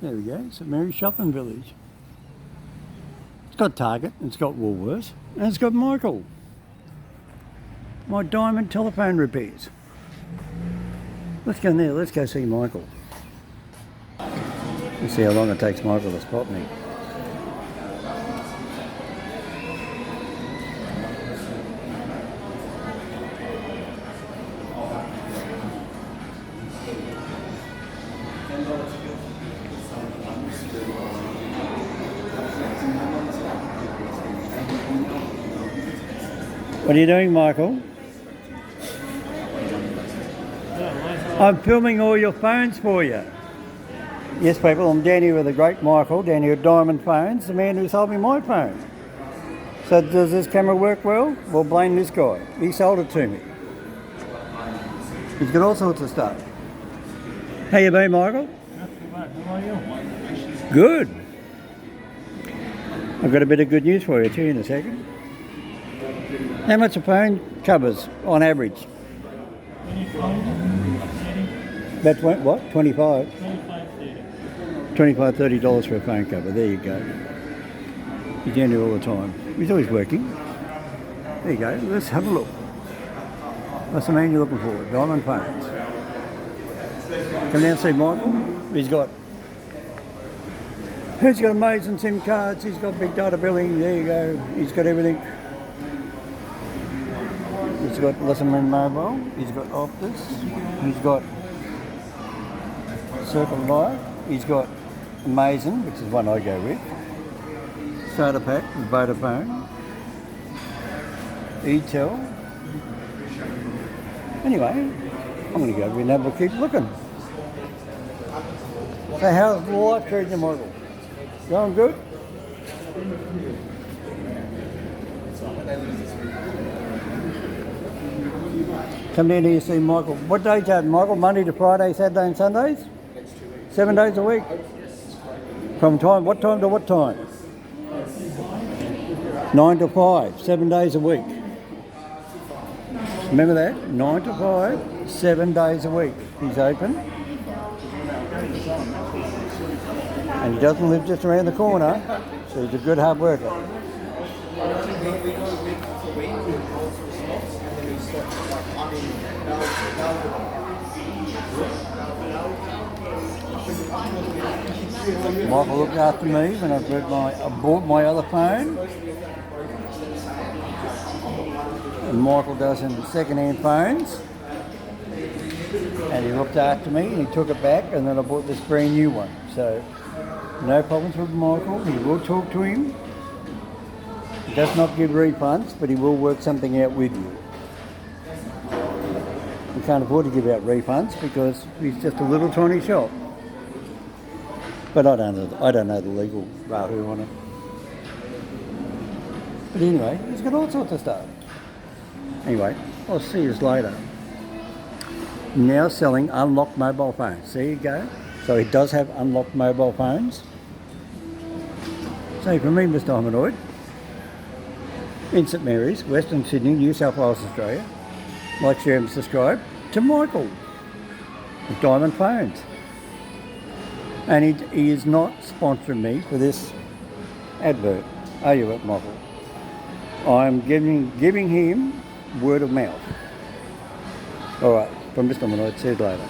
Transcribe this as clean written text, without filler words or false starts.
There we go, St Mary's Shopping Village. It's got Target, it's got Woolworths, and it's got Michael. My diamond telephone repairs. Let's go in there, let's go see Michael. Let's see how long it takes Michael to spot me. What are you doing, Michael? I'm filming all your phones for you. Yes, people, I'm down here with the great Michael, down here at Diamond Phones, the man who sold me my phone. So does this camera work well? Well, blame this guy. He sold it to me. He's got all sorts of stuff. How you been, Michael? Not too bad. How are you? Good. I've got a bit of good news for you too in a second. How much a phone covers on average? 25. That's what? 25? 25, $25, $30 for a phone cover. There you go. He's down here all the time. He's always working. There you go. Let's have a look. What's the man you're looking for? Diamond Phones. Come down and see Michael. He's got amazing SIM cards. He's got big data billing. There you go. He's got everything. He's got Lesson Mobile. He's got Optus. He's got Circle Life. He's got Amazon, which is one I go with. Starter Pack with Vodafone. ETEL. Anyway, I'm going to go over and have a keep looking. So how's life treating you, Michael? Going good? Come down here to see Michael. What days are Michael? Monday to Friday, Saturday and Sundays? 7 days a week? From what time to what time? 9 to 5, 7 days a week. Remember that? 9 to 5, 7 days a week. He's open. And he doesn't live just around the corner, so he's a good hard worker. Michael looked after me when I bought my other phone. And Michael does in second-hand phones. And he looked after me and he took it back, and then I bought this brand new one. So no problems with Michael. He will talk to him. He does not give refunds, but he will work something out with you. We can't afford to give out refunds because he's just a little tiny shop. But I don't know the legal who on it. But anyway, he's got all sorts of stuff. Anyway, I'll see you later. Now selling unlocked mobile phones. There you go. So he does have unlocked mobile phones. So from me, Mr. Hominoid, in St Mary's, Western Sydney, New South Wales, Australia. Like, share and subscribe to Michael with Diamond Phones. And he is not sponsoring me for this advert. Are you at Michael? I'm giving him word of mouth. All right, from Mr. Hominoid. See you later.